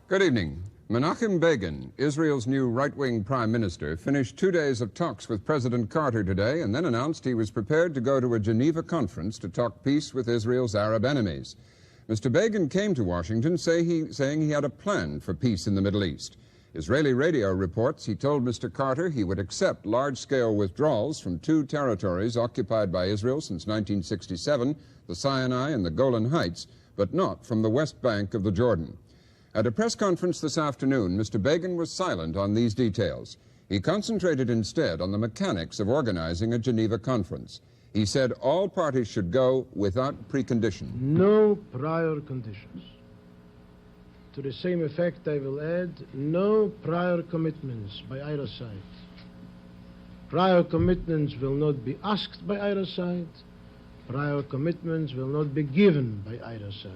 Good evening. Menachem Begin, Israel's new right-wing prime minister, finished 2 days of talks with President Carter today and then announced he was prepared to go to a Geneva conference to talk peace with Israel's Arab enemies. Mr. Begin came to Washington saying he had a plan for peace in the Middle East. Israeli radio reports he told Mr. Carter he would accept large-scale withdrawals from 2 territories occupied by Israel since 1967, the Sinai and the Golan Heights, but not from the West Bank of the Jordan. At a press conference this afternoon, Mr. Begin was silent on these details. He concentrated instead on the mechanics of organizing a Geneva conference. He said all parties should go without precondition. No prior conditions. To the same effect, I will add, no prior commitments by either side. Prior commitments will not be asked by either side. Prior commitments will not be given by either side.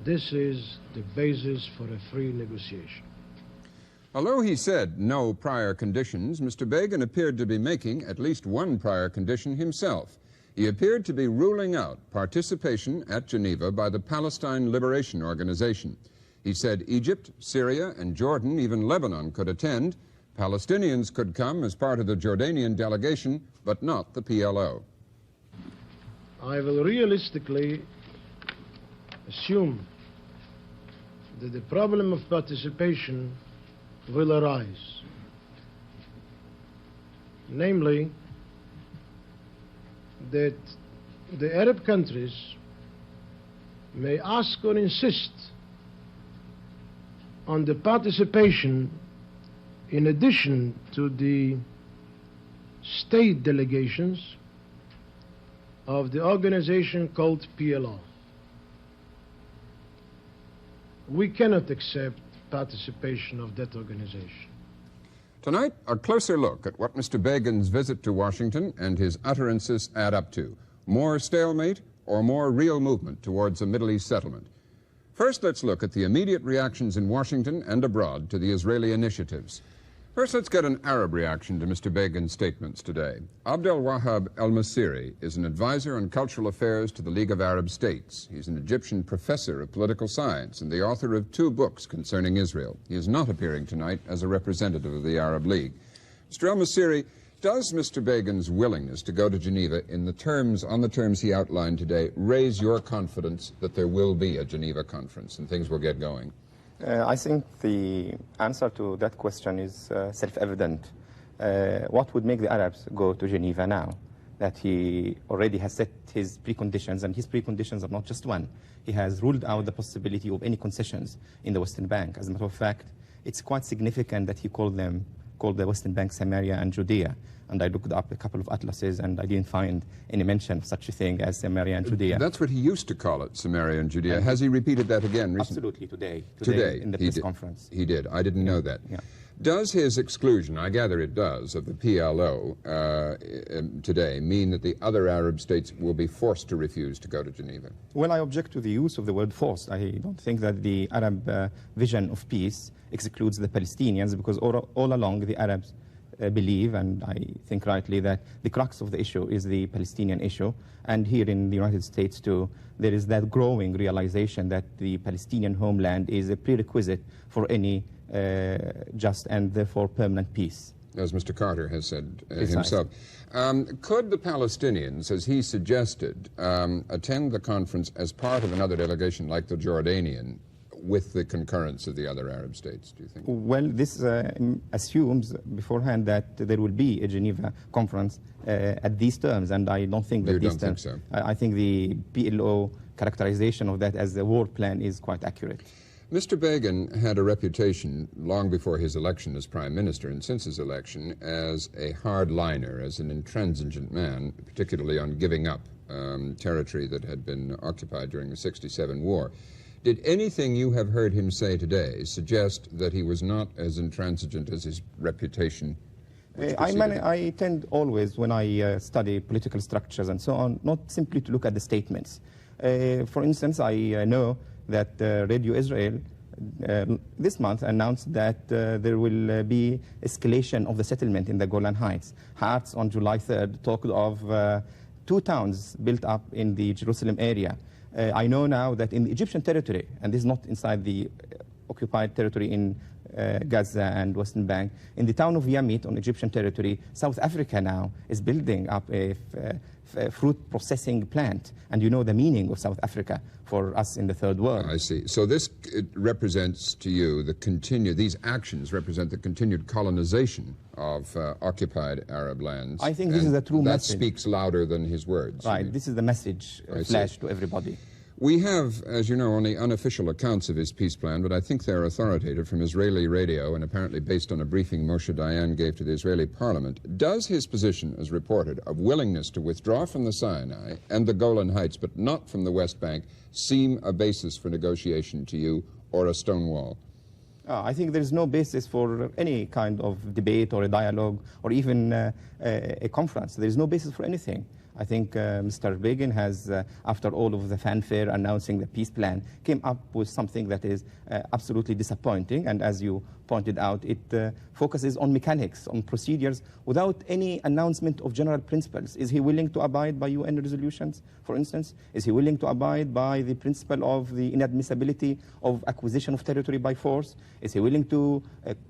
This is the basis for a free negotiation. Although he said no prior conditions, Mr. Begin appeared to be making at least one prior condition himself. He appeared to be ruling out participation at Geneva by the Palestine Liberation Organization. He said Egypt, Syria, and Jordan, even Lebanon, could attend. Palestinians could come as part of the Jordanian delegation, but not the PLO. I will realistically assume that the problem of participation will arise. Namely, that the Arab countries may ask or insist on the participation in addition to the state delegations of the organization called PLO. We cannot accept participation of that organization. Tonight, a closer look at what Mr. Begin's visit to Washington and his utterances add up to. More stalemate or more real movement towards a Middle East settlement? First, let's look at the immediate reactions in Washington and abroad to the Israeli initiatives. First, let's get an Arab reaction to Mr. Begin's statements today. Abdel Wahab al-Masiri is an advisor on cultural affairs to the League of Arab States. He's an Egyptian professor of political science and the author of 2 books concerning Israel. He is not appearing tonight as a representative of the Arab League. Mr. al-Masiri, does Mr. Begin's willingness to go to Geneva on the terms he outlined today raise your confidence that there will be a Geneva conference and things will get going? I think the answer to that question is self-evident. What would make the Arabs go to Geneva now? That he already has set his preconditions, and his preconditions are not just one. He has ruled out the possibility of any concessions in the Western Bank. As a matter of fact, it's quite significant that he called the Western Bank Samaria and Judea. And I looked up a couple of atlases, and I didn't find any mention of such a thing as Samaria and Judea. That's what he used to call it, Samaria and Judea. Has he repeated that again recently? Absolutely, today in the press conference. He did. I didn't know that. Yeah. Does his exclusion, I gather it does, of the PLO today mean that the other Arab states will be forced to refuse to go to Geneva? Well, I object to the use of the word forced. I don't think that the Arab vision of peace excludes the Palestinians, because all along the Arabs believe, and I think rightly, that the crux of the issue is the Palestinian issue. And here in the United States too, there is that growing realization that the Palestinian homeland is a prerequisite for any just and therefore permanent peace. As Mr. Carter has said himself. Could the Palestinians, as he suggested, attend the conference as part of another delegation like the Jordanian, with the concurrence of the other Arab states, do you think? Well, this assumes beforehand that there will be a Geneva conference at these terms, and I don't think that you these don't terms... think so? I think the PLO characterization of that as a war plan is quite accurate. Mr. Begin had a reputation long before his election as prime minister and since his election as a hardliner, as an intransigent man, particularly on giving up territory that had been occupied during the '67 war. Did anything you have heard him say today suggest that he was not as intransigent as his reputation? I tend always, when I study political structures and so on, not simply to look at the statements. For instance, I know that Radio Israel this month announced that there will be escalation of the settlement in the Golan Heights. Hearts on July 3rd talked of 2 towns built up in the Jerusalem area. I know now that in the Egyptian territory, and this is not inside the occupied territory in Gaza and Western Bank, in the town of Yamit on Egyptian territory, South Africa now is building up a fruit processing plant. And you know the meaning of South Africa for us in the third world. I see. So this represents to you these actions represent the continued colonization of occupied Arab lands. I think this is a true message. That speaks louder than his words. Right. This is the message flashed to everybody. We have, as you know, only unofficial accounts of his peace plan, but I think they're authoritative from Israeli radio and apparently based on a briefing Moshe Dayan gave to the Israeli parliament. Does his position, as reported, of willingness to withdraw from the Sinai and the Golan Heights, but not from the West Bank, seem a basis for negotiation to you or a stone wall? I think there's no basis for any kind of debate or a dialogue or even a conference. There's no basis for anything. I think Mr. Begin has, after all of the fanfare announcing the peace plan, came up with something that is absolutely disappointing. And as you pointed out, it focuses on mechanics, on procedures, without any announcement of general principles. Is he willing to abide by UN resolutions, for instance? Is he willing to abide by the principle of the inadmissibility of acquisition of territory by force? Is he willing to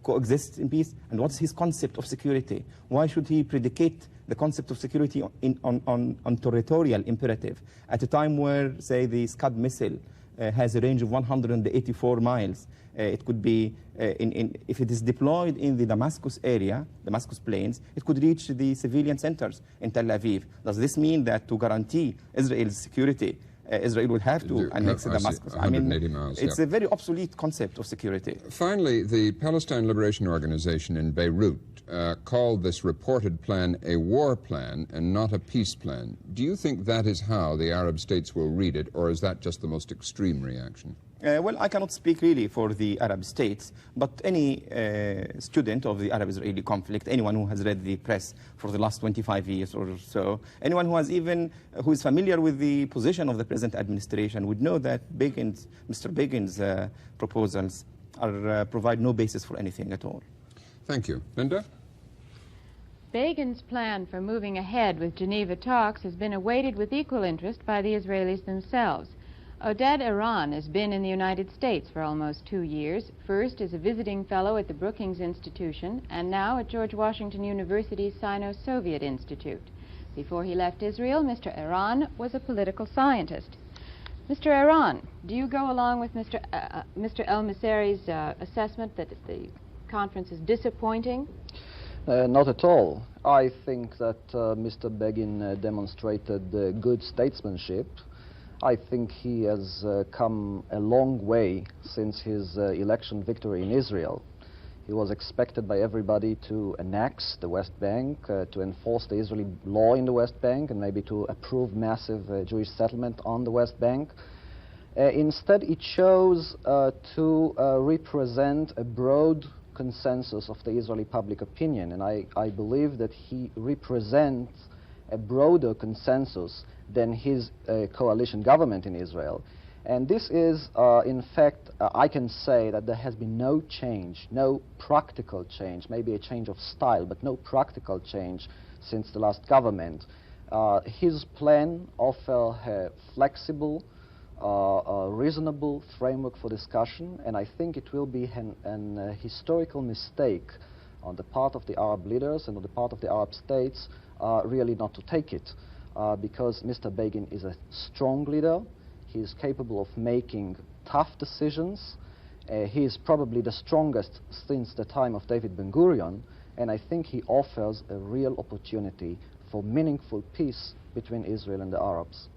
coexist in peace? And what's his concept of security? Why should he predicate the concept of security on territorial imperative at a time where, say, the Scud missile has a range of 184 miles? It could be, if it is deployed in the Damascus area, Damascus plains, it could reach the civilian centers in Tel Aviv. Does this mean that to guarantee Israel's security, Israel would have to annex Damascus? 180 miles, it's a very obsolete concept of security. Finally, the Palestine Liberation Organization in Beirut called this reported plan a war plan and not a peace plan. Do you think that is how the Arab states will read it, or is that just the most extreme reaction? Well, I cannot speak really for the Arab states, but any student of the Arab-Israeli conflict, anyone who has read the press for the last 25 years or so, anyone who is familiar with the position of the present administration would know that Mr. Begin's proposals provide no basis for anything at all. Thank you. Linda? Begin's plan for moving ahead with Geneva talks has been awaited with equal interest by the Israelis themselves. Oded Iran has been in the United States for almost 2 years, first as a visiting fellow at the Brookings Institution and now at George Washington University's Sino-Soviet Institute. Before he left Israel, Mr. Iran was a political scientist. Mr. Iran, do you go along with Mr. El-Masiri's assessment that the conference is disappointing? Not at all. I think that Mr. Begin demonstrated good statesmanship. I think he has come a long way since his election victory in Israel. He was expected by everybody to annex the West Bank, to enforce the Israeli law in the West Bank, and maybe to approve massive Jewish settlement on the West Bank. Instead, he chose to represent a broad consensus of the Israeli public opinion, and I believe that he represents a broader consensus than his coalition government in Israel. And this is, in fact, I can say that there has been no change, no practical change, maybe a change of style, but no practical change since the last government. His plan offers a flexible, a reasonable framework for discussion, and I think it will be an historical mistake on the part of the Arab leaders and on the part of the Arab states really not to take it, because Mr. Begin is a strong leader. He is capable of making tough decisions. He is probably the strongest since the time of David Ben-Gurion, and I think he offers a real opportunity for meaningful peace between Israel and the Arabs.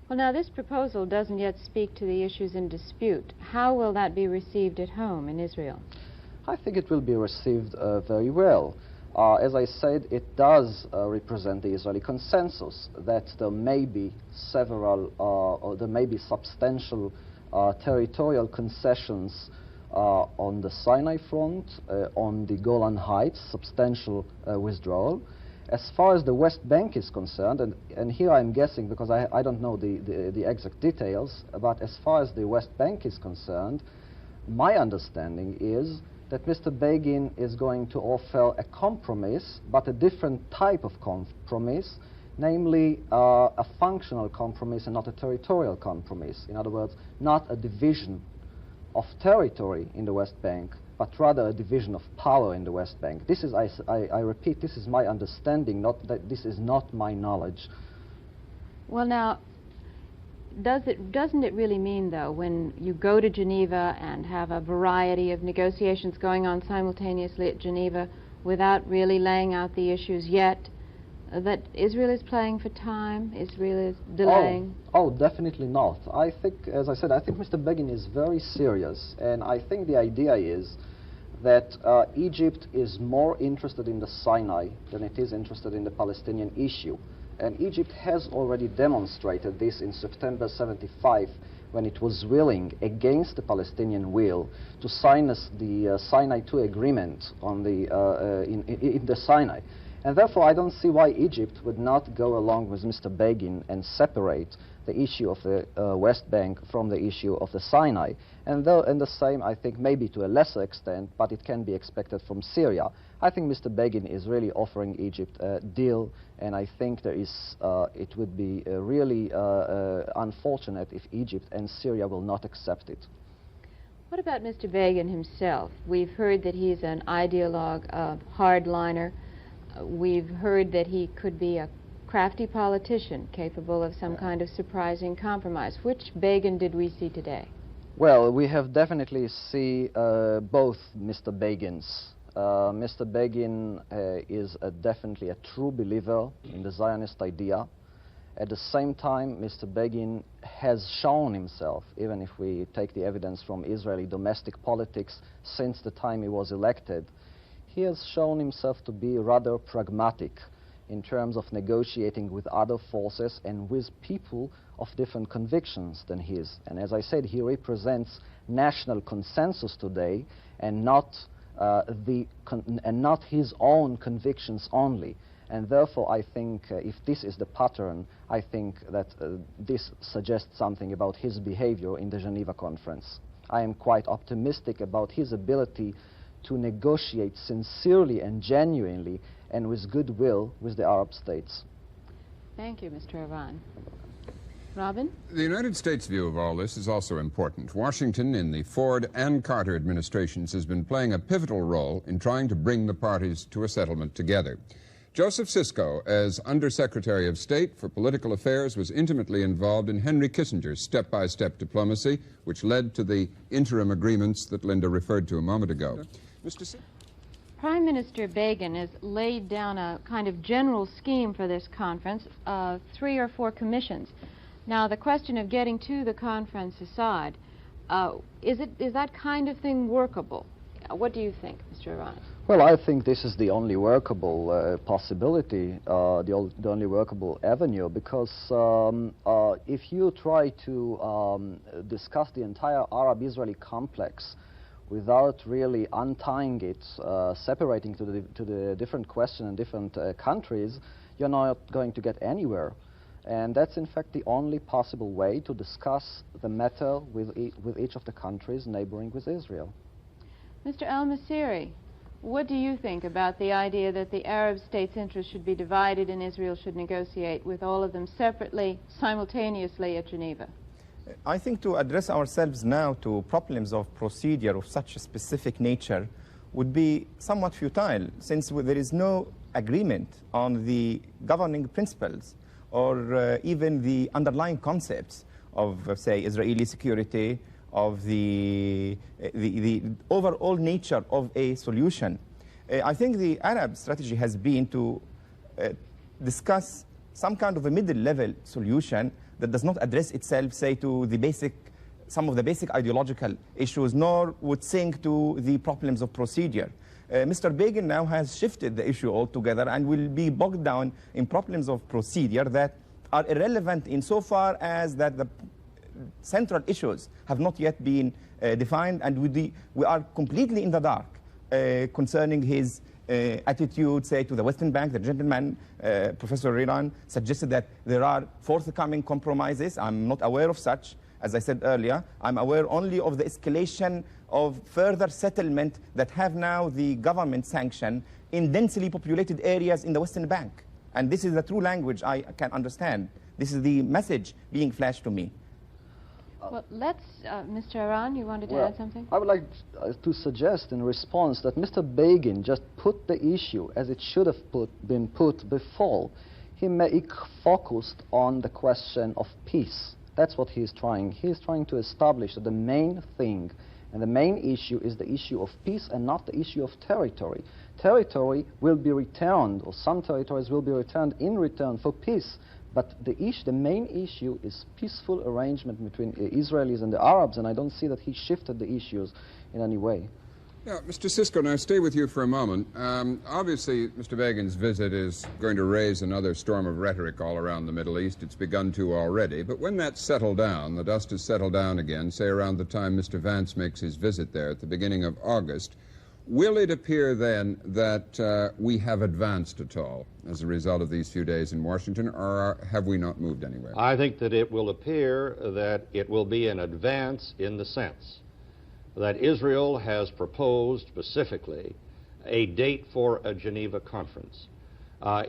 Well, now, this proposal doesn't yet speak to the issues in dispute. How will that be received at home in Israel? I think it will be received very well. As I said, it does represent the Israeli consensus that there may be several, or there may be substantial territorial concessions on the Sinai front, on the Golan Heights, substantial withdrawal. As far as the West Bank is concerned, and here I'm guessing because I don't know the exact details, but as far as the West Bank is concerned, my understanding is that Mr. Begin is going to offer a compromise, but a different type of compromise, namely a functional compromise and not a territorial compromise. In other words, not a division of territory in the West Bank, but rather a division of power in the West Bank. This is, I repeat, this is my understanding, not that this is not my knowledge. Well, now, doesn't it really mean, though, when you go to Geneva and have a variety of negotiations going on simultaneously at Geneva without really laying out the issues yet, that Israel is playing for time, Israel is delaying? Oh, definitely not. I think, as I said, I think Mr. Begin is very serious, and I think the idea is that Egypt is more interested in the Sinai than it is interested in the Palestinian issue. And Egypt has already demonstrated this in September 75, when it was willing, against the Palestinian will, to sign the Sinai II agreement on in the Sinai. And therefore, I don't see why Egypt would not go along with Mr. Begin and separate the issue of the West Bank from the issue of the Sinai. And the same, I think, maybe to a lesser extent, but it can be expected from Syria. I think Mr. Begin is really offering Egypt a deal, and I think there is, it would be really unfortunate if Egypt and Syria will not accept it. What about Mr. Begin himself? We've heard that he's an ideologue, a hardliner. We've heard that he could be a crafty politician capable of some kind of surprising compromise. Which Begin did we see today? Well, we have definitely seen both Mr. Begins. Mr. Begin is definitely a true believer in the Zionist idea. At the same time, Mr. Begin has shown himself, even if we take the evidence from Israeli domestic politics since the time he was elected, he has shown himself to be rather pragmatic in terms of negotiating with other forces and with people of different convictions than his. And as I said, he represents national consensus today and not his own convictions only. And therefore, I think if this is the pattern, I think that this suggests something about his behavior in the Geneva conference. I am quite optimistic about his ability to negotiate sincerely and genuinely and with goodwill with the Arab states. Thank you, Mr. Iran. Robin? The United States' view of all this is also important. Washington, in the Ford and Carter administrations, has been playing a pivotal role in trying to bring the parties to a settlement together. Joseph Sisko, as Undersecretary of State for Political Affairs, was intimately involved in Henry Kissinger's step-by-step diplomacy, which led to the interim agreements that Linda referred to a moment ago. Prime Minister Begin has laid down a kind of general scheme for this conference, 3 or 4 commissions. Now, the question of getting to the conference aside, is that kind of thing workable? What do you think, Mr. Iran? Well, I think this is the only workable possibility, the only workable avenue, because if you try to discuss the entire Arab-Israeli complex without really untying it, separating to the different questions and different countries, you're not going to get anywhere. And that's in fact the only possible way to discuss the matter with each of the countries neighboring with Israel. Mr. al-Masiri, what do you think about the idea that the Arab states' interests should be divided and Israel should negotiate with all of them separately, simultaneously at Geneva? I think to address ourselves now to problems of procedure of such a specific nature would be somewhat futile, since there is no agreement on the governing principles or even the underlying concepts of, say, Israeli security, of the overall nature of a solution. I think the Arab strategy has been to discuss some kind of a middle-level solution that does not address itself, say, to some of the basic ideological issues, nor would sink to the problems of procedure. Mr. Begin now has shifted the issue altogether and will be bogged down in problems of procedure that are irrelevant insofar as that the central issues have not yet been defined, and we are completely in the dark concerning his attitude, say, to the Western Bank. The gentleman, Professor Kheiran, suggested that there are forthcoming compromises. I'm not aware of such. As I said earlier, I'm aware only of the escalation of further settlement that have now the government sanction in densely populated areas in the Western Bank. And this is the true language I can understand. This is the message being flashed to me. Well, let's, Mr. Aran, you wanted to add something? I would like to suggest in response that Mr. Begin just put the issue as it should have been put before. He focused on the question of peace. That's what he's trying. He's trying to establish that the main thing and the main issue is the issue of peace and not the issue of territory. Territory will be returned, or some territories will be returned in return for peace. But the main issue is peaceful arrangement between Israelis and the Arabs, and I don't see that he shifted the issues in any way. Yeah, Mr. Sisko, now stay with you for a moment. Obviously, Mr. Begin's visit is going to raise another storm of rhetoric all around the Middle East. It's begun to already. But when that's settled down, the dust has settled down again, say around the time Mr. Vance makes his visit there at the beginning of August, will it appear then that we have advanced at all as a result of these few days in Washington, or have we not moved anywhere? I think that it will appear that it will be an advance in the sense that Israel has proposed specifically a date for a Geneva conference.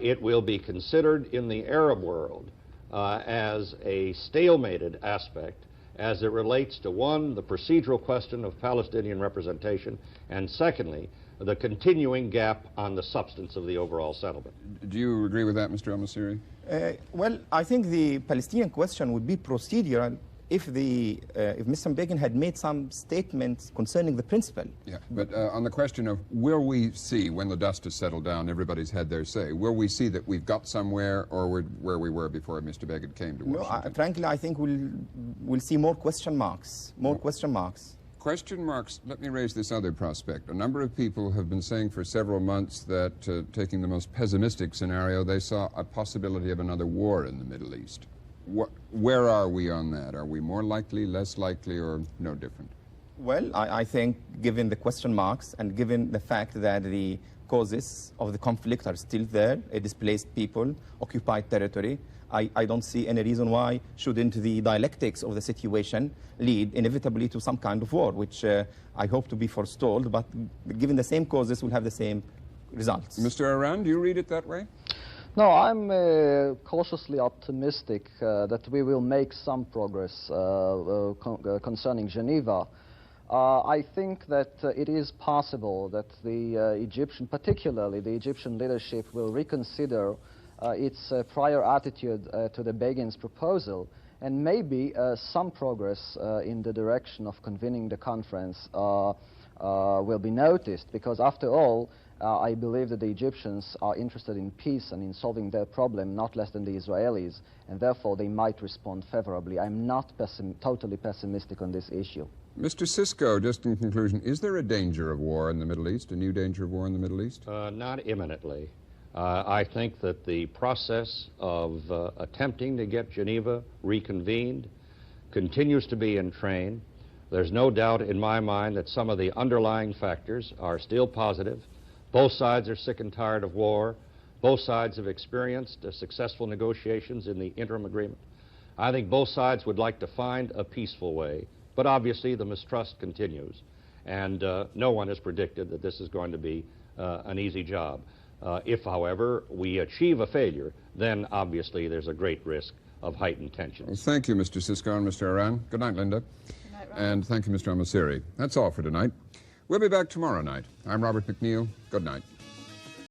It will be considered in the Arab world as a stalemated aspect as it relates to, one, the procedural question of Palestinian representation, and secondly, the continuing gap on the substance of the overall settlement. Do you agree with that, Mr. al-Masiri? Well, I think the Palestinian question would be procedural if Mr. Begin had made some statements concerning the principle. Yeah, but on the question of will we see, when the dust has settled down, everybody's had their say, will we see that we've got somewhere, or we're where we were before Mr. Begin came to Washington? No, frankly, I think we'll see more question marks, question marks. Question marks. Let me raise this other prospect. A number of people have been saying for several months that, taking the most pessimistic scenario, they saw a possibility of another war in the Middle East. Where are we on that? Are we more likely, less likely, or no different? Well, I think given the question marks and given the fact that the causes of the conflict are still there, displaced people, occupied territory, I don't see any reason why shouldn't the dialectics of the situation lead inevitably to some kind of war, which I hope to be forestalled, but given the same causes, we'll have the same results. Mr. Aran, do you read it that way? No, I'm cautiously optimistic that we will make some progress concerning Geneva. I think that it is possible that the particularly the Egyptian leadership will reconsider its prior attitude to the Begin's proposal, and maybe some progress in the direction of convening the conference will be noticed, because after all, I believe that the Egyptians are interested in peace and in solving their problem not less than the Israelis, and therefore they might respond favorably. I'm not totally pessimistic on this issue. Mr. Sisko, just in conclusion, is there a danger of war in the Middle East, a new danger of war in the Middle East? Not imminently. I think that the process of attempting to get Geneva reconvened continues to be in train. There's no doubt in my mind that some of the underlying factors are still positive. Both sides are sick and tired of war. Both sides have experienced successful negotiations in the interim agreement. I think both sides would like to find a peaceful way, but obviously the mistrust continues, and no one has predicted that this is going to be an easy job. If, however, we achieve a failure, then obviously there's a great risk of heightened tensions. Well, thank you, Mr. Sisko and Mr. Aran. Good night, Linda. Good night, Robert. And thank you, Mr. al-Masiri. That's all for tonight. We'll be back tomorrow night. I'm Robert McNeil. Good night.